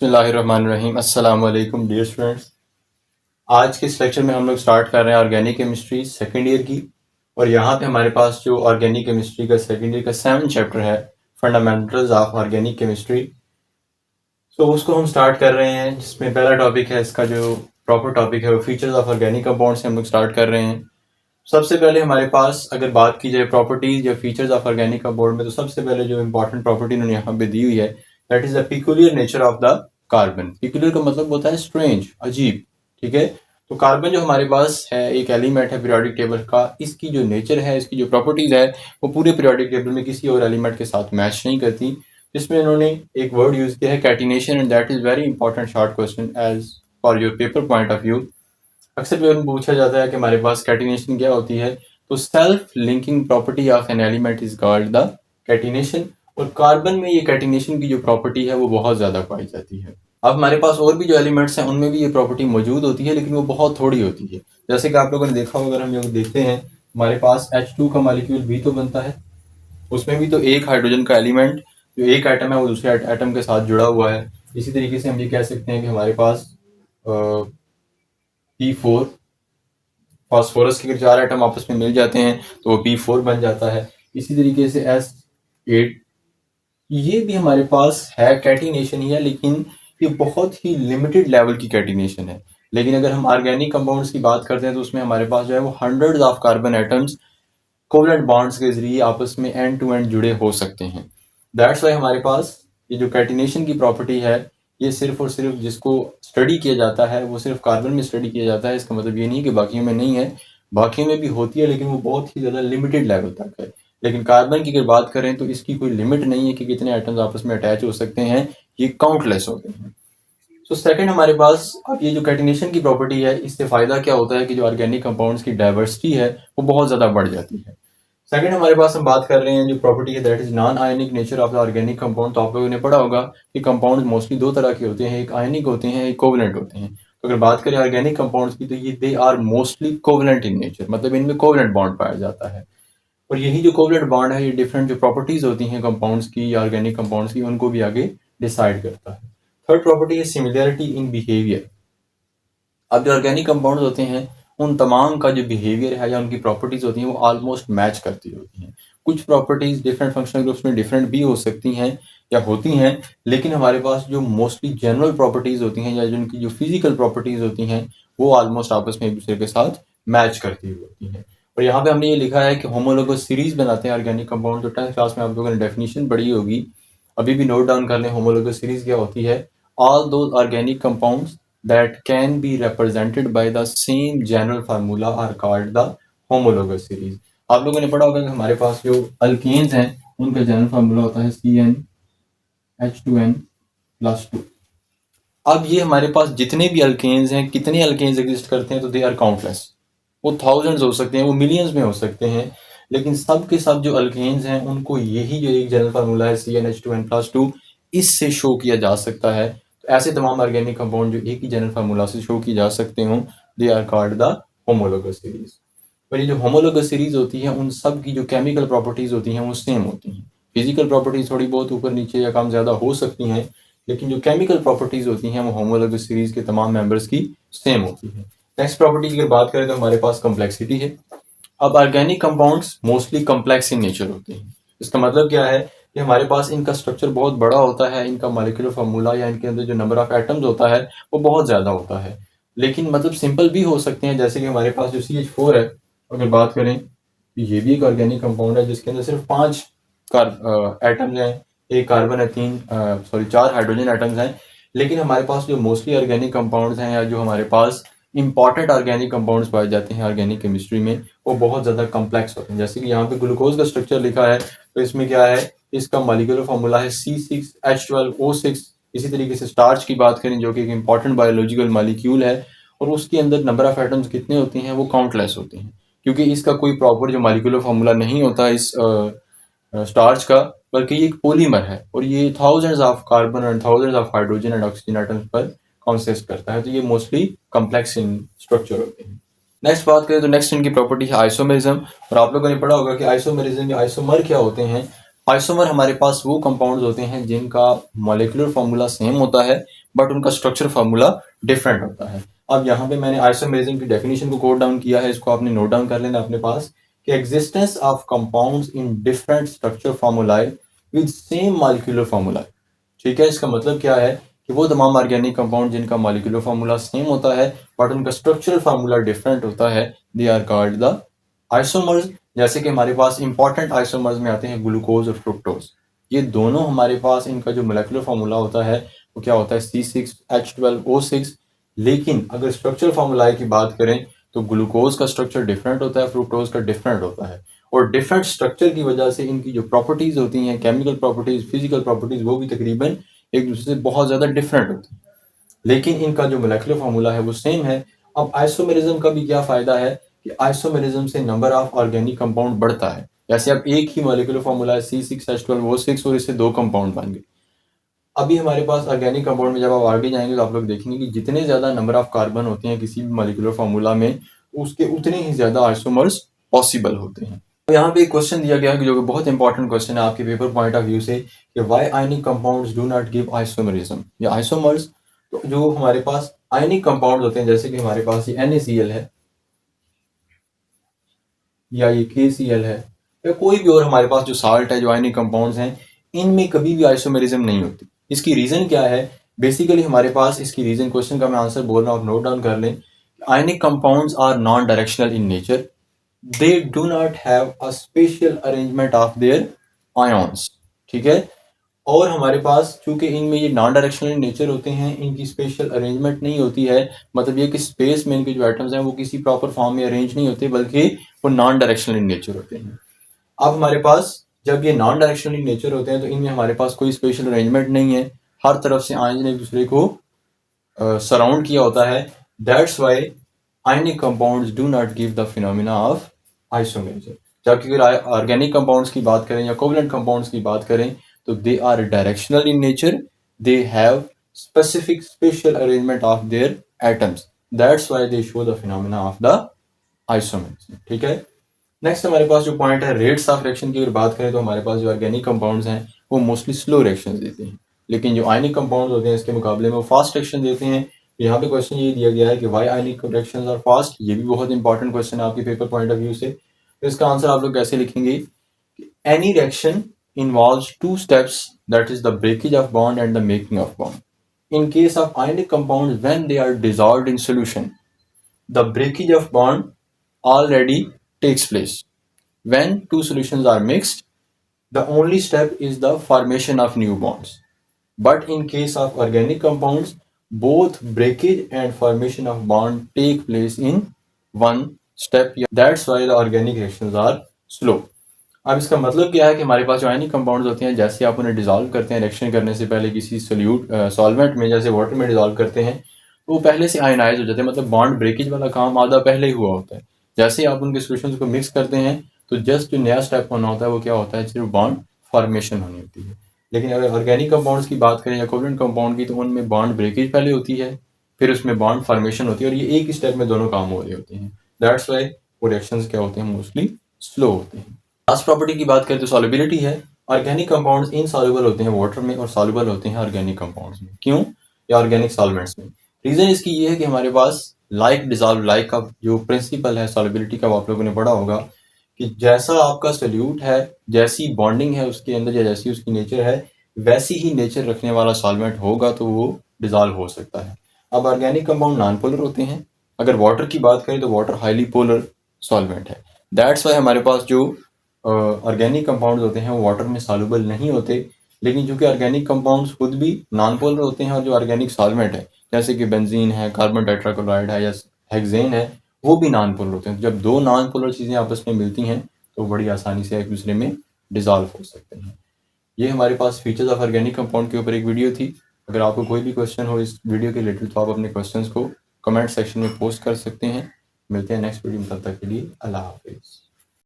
बिस्मिल्लाहिर्रहमानिर्रहीम। अस्सलाम वालेकुम डियर स्टूडेंट्स। आज के इस लेक्चर में हम लोग स्टार्ट कर रहे हैं ऑर्गेनिक केमिस्ट्री सेकेंड ईयर की। और यहाँ पे हमारे पास जो ऑर्गेनिक केमिस्ट्री का सेकेंड ईयर का 7th चैप्टर है, फंडामेंटल्स ऑफ ऑर्गेनिक केमिस्ट्री। तो उसको हम स्टार्ट कर रहे हैं, जिसमें पहला टॉपिक है, इसका जो प्रॉपर टॉपिक है वो फीचर्स ऑफ ऑर्गेनिक कंपाउंड से हम लोग स्टार्ट कर रहे हैं। सबसे पहले हमारे पास अगर बात की जाए प्रॉपर्टीज या फीचर्स ऑफ ऑर्गेनिक कंपाउंड में, तो सबसे पहले जो इंपॉर्टेंट प्रॉपर्टी उन्होंने यहाँ पे दी हुई है, that is the peculiar nature of the carbon. Peculiar का मतलब होता है स्ट्रेंज, अजीब। ठीक है, तो कार्बन जो हमारे पास है एक एलिमेंट है पीरियोडिक टेबल का। इसकी जो नेचर है, इसकी जो प्रॉपर्टीज है, वो पूरे पीरियोडिक टेबल में किसी और एलिमेंट के साथ मैच नहीं करती। इसमें इन्होंने एक वर्ड यूज किया है concatenation, and that is very important short question as for your paper point of view. अक्सर भी पूछा जाता है कि हमारे पास कैटिनेशन क्या होती है, तो self linking property of an element is called the catenation. और कार्बन में ये कैटिनेशन की जो प्रॉपर्टी है वो बहुत ज्यादा पाई जाती है। अब हमारे पास और भी जो एलिमेंट्स हैं उनमें भी ये प्रॉपर्टी मौजूद होती है, लेकिन वो बहुत थोड़ी होती है। जैसे कि आप लोगों ने देखा होगा, अगर हम लोग देखते हैं, हमारे पास H2 का मॉलिक्यूल भी तो बनता है। उसमें भी तो एक हाइड्रोजन का एलिमेंट, जो एक एटम है वो दूसरे एटम के साथ जुड़ा हुआ है। इसी तरीके से हम ये कह सकते हैं कि हमारे पास P4 फास्फोरस के अगर 4 एटम आपस में मिल जाते हैं तो वो P4 बन जाता है। इसी तरीके से S8, ये भी हमारे पास है, कैटिनेशन ही है, लेकिन ये बहुत ही लिमिटेड लेवल की कैटिनेशन है। लेकिन अगर हम ऑर्गेनिक कंपाउंड्स की बात करते हैं तो उसमें हमारे पास जो है वो hundreds of carbon atoms covalent bonds के जरिए आपस में एंड टू एंड जुड़े हो सकते हैं। दैट्स वाई हमारे पास ये जो कैटिनेशन की प्रॉपर्टी है, ये सिर्फ और सिर्फ जिसको स्टडी किया जाता है वो सिर्फ कार्बन में स्टडी किया जाता है। इसका मतलब ये नहीं कि बाकियों में नहीं है, बाकियों में भी होती है, लेकिन वो बहुत ही ज़्यादा लिमिटेड लेवल तक है। लेकिन कार्बन की अगर बात करें तो इसकी कोई लिमिट नहीं है कि कितने एटम्स आपस में अटैच हो सकते हैं, ये काउंटलेस होते हैं। तो सेकंड हमारे पास अब ये जो कैटिनेशन की प्रॉपर्टी है, इससे फायदा क्या होता है कि जो ऑर्गेनिक कंपाउंड्स की डाइवर्सिटी है वो बहुत ज़्यादा बढ़ जाती है। सेकंड हमारे पास हम बात कर रहे हैं जो प्रॉपर्टी है, that is non ionic nature of the organic compound. तो आप लोगों ने पढ़ा होगा कि कंपाउंड मोस्टली दो तरह के होते हैं, एक आयनिक होते हैं, एक कोवलेंट होते हैं। तो अगर बात करें ऑर्गेनिक कंपाउंड्स की, तो ये they are mostly covalent in nature, मतलब इनमें कोवलेंट बॉन्ड पाया जाता है। और यही जो कोवलेंट बॉन्ड है, ये डिफरेंट जो प्रॉपर्टीज होती हैं कंपाउंड्स की या ऑर्गेनिक कंपाउंड्स की, उनको भी आगे डिसाइड करता है। थर्ड प्रॉपर्टी है सिमिलैरिटी इन बिहेवियर। अब जो ऑर्गेनिक कंपाउंड्स होते हैं, उन तमाम का जो बिहेवियर है या उनकी प्रॉपर्टीज होती हैं वो ऑलमोस्ट मैच करती होती हैं। कुछ प्रॉपर्टीज डिफरेंट फंक्शनल ग्रुप्स में डिफरेंट भी हो सकती हैं या होती हैं, लेकिन हमारे पास जो मोस्टली जनरल प्रॉपर्टीज होती हैं या जिनकी जो फिजिकल प्रॉपर्टीज होती हैं वो ऑलमोस्ट आपस में एक दूसरे के साथ मैच करती हुई होती हैं। और यहाँ पे हमने ये लिखा है कि होमोलोगस सीरीज बनाते हैं ऑर्गेनिक कंपाउंड। तो 10th क्लास में आप लोगों ने डेफिनेशन पढ़ी होगी, अभी भी नोट डाउन कर लें होमोलोगस सीरीज क्या होती है। All those organic compounds that can be represented by the same general formula are called the homologous series। आप लोगों ने पढ़ा होगा कि हमारे पास जो अल्केन्स हैं उनका जनरल फार्मूला होता है CnH2n+2। अब ये हमारे पास जितने भी अल्केन्स हैं, कितने अल्केन्स एग्जिस्ट करते हैं, तो दे आर काउंटलेस। वो थाउजेंड्स हो सकते हैं, वो मिलियंस में हो सकते हैं, लेकिन सब के सब जो अल्केन्स हैं उनको यही जो एक जनरल फार्मूला है CnH2n+2, इससे शो किया जा सकता है। तो ऐसे तमाम ऑर्गेनिक कंपाउंड जो एक ही जनरल फार्मूला से शो किए जा सकते हों, they are called the homologous series. और ये जो होमोलोगस सीरीज होती है, उन सब की जो केमिकल प्रॉपर्टीज होती हैं वो सेम होती हैं। फिजिकल प्रॉपर्टीज थोड़ी बहुत ऊपर नीचे या कम ज़्यादा हो सकती हैं, लेकिन जो केमिकल प्रॉपर्टीज होती हैं वो होमोलोगस सीरीज के तमाम मेंबर्स की सेम होती है। नेक्स्ट प्रॉपर्टी की अगर बात करें तो हमारे पास कम्प्लेक्सिटी है। अब organic compounds mostly complex in nature होते हैं। इसका मतलब क्या है कि हमारे पास इनका स्ट्रक्चर बहुत बड़ा होता है, इनका मॉलिक्यूलर फार्मूला या इनके अंदर जो नंबर ऑफ एटम्स होता है वो बहुत ज़्यादा होता है। लेकिन मतलब सिंपल भी हो सकते हैं, जैसे कि हमारे पास जो CH4 है, अगर बात करें तो ये भी एक ऑर्गेनिक कंपाउंड है जिसके अंदर सिर्फ 5 एटम्स हैं, एक कार्बन है, 4 हाइड्रोजन एटम्स हैं। लेकिन हमारे पास जो मोस्टली ऑर्गेनिक कंपाउंड्स हैं या जो हमारे पास इंपॉर्टेंट ऑर्गेनिक कंपाउंड्स पाए जाते हैं ऑर्गेनिक केमिस्ट्री में, वो बहुत ज़्यादा कम्प्लेक्स होते हैं। जैसे कि यहाँ पे ग्लूकोज का स्ट्रक्चर लिखा है, तो इसमें क्या है, इसका मॉलिक्यूलर फार्मूला है C6H12O6। इसी तरीके से स्टार्च की बात करें जो कि एक इंपॉर्टेंट बायोलॉजिकल मॉलिक्यूल है, और उसके अंदर नंबर ऑफ एटम्स कितने होते हैं, वो काउंटलेस होते हैं, क्योंकि इसका कोई प्रॉपर जो मॉलिक्यूलर फार्मूला नहीं होता इस स्टार्च का, बल्कि ये एक पॉलीमर है और ये thousands of carbon and thousands of hydrogen and oxygen atoms पर कॉन्सिस्ट करता है। तो ये मोस्टली कम्प्लेक्स इन स्ट्रक्चर होते हैं। नेक्स्ट बात करें तो नेक्स्ट इनकी प्रॉपर्टी है आइसोमेरिज्म। और आप लोगों ने पढ़ा होगा कि आइसोमेरिज्म या आइसोमर क्या होते हैं। आइसोमर हमारे पास वो कंपाउंड्स होते हैं जिनका मॉलिक्यूलर फार्मूला सेम होता है, बट उनका स्ट्रक्चर फार्मूला डिफरेंट होता है। अब यहाँ पे मैंने आइसोमेरिज्म की डेफिनेशन को कोट डाउन किया है, इसको आपने नोट डाउन कर लेना अपने पास कि existence of compounds in different structure formulae with same molecular formula. ठीक है, इसका मतलब क्या है कि वो तमाम ऑर्गेनिक कंपाउंड जिनका मॉलिक्यूलर फार्मूला सेम होता है बट उनका स्ट्रक्चरल फार्मूला डिफरेंट होता है, they are called the isomers. जैसे कि हमारे पास इंपॉर्टेंट आइसोमर्स में आते हैं ग्लूकोज और फ्रुक्टोज। ये दोनों हमारे पास इनका जो मोलेकुलर फार्मूला होता है वो क्या होता है C6H12O6। लेकिन अगर स्ट्रक्चरल फार्मूला की बात करें तो ग्लूकोज का स्ट्रक्चर डिफरेंट होता है, फ्रुक्टोज का डिफरेंट होता है, और डिफरेंट स्ट्रक्चर की वजह से इनकी जो प्रॉपर्टीज होती हैं, केमिकल प्रॉपर्टीज, फिजिकल प्रॉपर्टीज, वो भी तकरीबन एक दूसरे से बहुत ज्यादा डिफरेंट होती है, लेकिन इनका जो मोलेकुलर फार्मूला है वो सेम है। अब आइसोमेरिज्म का भी क्या फायदा है कि आइसोमेरिज्म से नंबर ऑफ ऑर्गेनिक कंपाउंड बढ़ता है। जैसे अब एक ही मोलेकुलर फार्मूला है C6H12O6 और इससे 2 कंपाउंड बन गए। अभी हमारे पास ऑर्गेनिक कंपाउंड में जब आप आगे जाएंगे तो आप लोग देखेंगे कि जितने ज्यादा नंबर ऑफ कार्बन होते हैं किसी भी मोलेकुलर फार्मूला में, उसके उतने ही ज्यादा आइसोमर्स पॉसिबल होते हैं। तो यहाँ पे एक क्वेश्चन दिया गया है जो कि बहुत इंपॉर्टेंट क्वेश्चन है आपके पेपर पॉइंट ऑफ व्यू से कि why ionic compounds do not give isomerism या आइसोमर्स। तो जो हमारे पास आयनिक कंपाउंड होते हैं, जैसे कि हमारे पास ये NaCl है या ये KCl है या कोई भी और हमारे पास जो साल्ट है, जो आयनिक कंपाउंड्स हैं, इनमें कभी भी आइसोमेरिज्म नहीं होती। इसकी रीजन क्या है? बेसिकली हमारे पास इसकी रीजन, क्वेश्चन का मैं आंसर बोल रहा हूँ, आप नोट डाउन कर लें। Ionic compounds are non directional in nature, they do not have a spatial arrangement of their ions. ठीक है, और हमारे पास चूंकि इनमें ये नॉन डायरेक्शनल नेचर होते हैं, इनकी स्पेशल अरेंजमेंट नहीं होती है, मतलब ये कि स्पेस में इनके जो एटम्स हैं वो किसी प्रॉपर फॉर्म में अरेंज नहीं होते, बल्कि वो नॉन डायरेक्शनल इन नेचर होते हैं। अब हमारे पास जब ये नॉन डायरेक्शनल इन नेचर होते हैं तो इनमें हमारे पास कोई स्पेशल अरेंजमेंट नहीं है, हर तरफ से आयन ने एक दूसरे को सराउंड किया होता है। That's why ionic compounds do not give the phenomena of isomerism. जबकि अगर ऑर्गेनिक कंपाउंड्स की बात करें या कोवलेंट कंपाउंड्स की बात करें तो they are directional in nature, they have specific spatial arrangement of their atoms, that's why they show the phenomena of the isomerism. ठीक है, नेक्स्ट हमारे पास जो पॉइंट है रेट्स ऑफ रिएक्शन की अगर बात करें तो हमारे पास जो ऑर्गेनिक कंपाउंड्स हैं वो मोस्टली स्लो रिएक्शन देते हैं, लेकिन जो आयनिक कंपाउंड होते हैं इसके मुकाबले में वो फास्ट रिएक्शन देते हैं। यहाँ पे क्वेश्चन ये दिया गया है कि why ionic reactions are fast. ये भी बहुत इंपॉर्टेंट क्वेश्चन है आपके पेपर पॉइंट ऑफ व्यू से। तो इसका आंसर आप लोग कैसे लिखेंगे? Any reaction involves 2 steps, that is the breakage of bond and the making of bond. In case of ionic compounds when they are dissolved in solution, the breakage of bond already takes place. When 2 solutions are mixed, the only step is the formation of new bonds. But in case of organic compounds, both breakage and formation of bond take place in one step. That's why the organic reactions are slow. अब इसका मतलब क्या है कि हमारे पास जो ionic compounds होते हैं, जैसे आप उन्हें डिसॉल्व करते हैं रिएक्शन करने से पहले किसी सॉल्वेंट में, जैसे वाटर में डिसॉल्व करते हैं, तो वो पहले से आयनाइज हो जाते हैं, मतलब बॉन्ड ब्रेकेज वाला काम आधा पहले ही हुआ होता है। जैसे ही आप उनके सॉल्यूशंस को मिक्स करते हैं तो जस्ट जो नया स्टेप होना होता है वो क्या होता है, सिर्फ बॉन्ड फॉर्मेशन होनी होती है। लेकिन अगर ऑर्गेनिक कंपाउंड्स की बात करें या कोवलेंट कंपाउंड की, तो उनमें बॉन्ड ब्रेकेज पहले होती है, फिर उसमें बॉन्ड फॉर्मेशन होती है, और ये एक ही स्टेप में दोनों काम हो रहे होते हैं। दैट्स वाई वो रिएक्शंस क्या होते हैं, मोस्टली स्लो होते हैं। लास्ट प्रॉपर्टी की बात करें तो सॉल्युबिलिटी है। ऑर्गेनिक कंपाउंड्स इनसॉल्युबल होते हैं वाटर में और सॉल्युबल होते हैं ऑर्गेनिक कंपाउंड्स में। क्यों? या ऑर्गेनिक सॉल्वेंट्स में। रीजन इसकी ये है कि हमारे पास लाइक डिसॉल्व लाइक का जो प्रिंसिपल है सॉल्युबिलिटी का, वो आप लोगों ने पढ़ा होगा कि जैसा आपका सोल्यूट है, जैसी बॉन्डिंग है उसके अंदर या जैसी उसकी नेचर है, वैसी ही नेचर रखने वाला सॉल्वेंट होगा तो वो डिसॉल्व हो सकता है। अब ऑर्गेनिक कंपाउंड नॉन पोलर होते हैं। अगर वाटर की बात करें तो वाटर हाईली पोलर सॉल्वेंट है। दैट्स वाई हमारे पास जो ऑर्गेनिक कंपाउंड होते हैं वो वाटर में सॉल्युबल नहीं होते, लेकिन चूंकि ऑर्गेनिक कंपाउंड्स खुद भी नॉन पोलर होते हैं और जो ऑर्गेनिक सॉल्वेंट है जैसे कि बेंजीन है, कार्बन टेट्राक्लोराइड है या हेक्सेन है, वो भी नॉन पोलर होते हैं। जब 2 नॉन पोलर चीज़ें आपस में मिलती हैं तो बड़ी आसानी से एक दूसरे में डिसॉल्व हो सकते हैं। ये हमारे पास फीचर्स ऑफ ऑर्गेनिक कंपाउंड के ऊपर एक वीडियो थी। अगर आपको कोई भी क्वेश्चन हो इस वीडियो के रिलेटेड तो आप अपने क्वेश्चंस को कमेंट सेक्शन में पोस्ट कर सकते हैं। मिलते हैं नेक्स्ट वीडियो में, तब तक के लिए अल्लाह हाफिज़।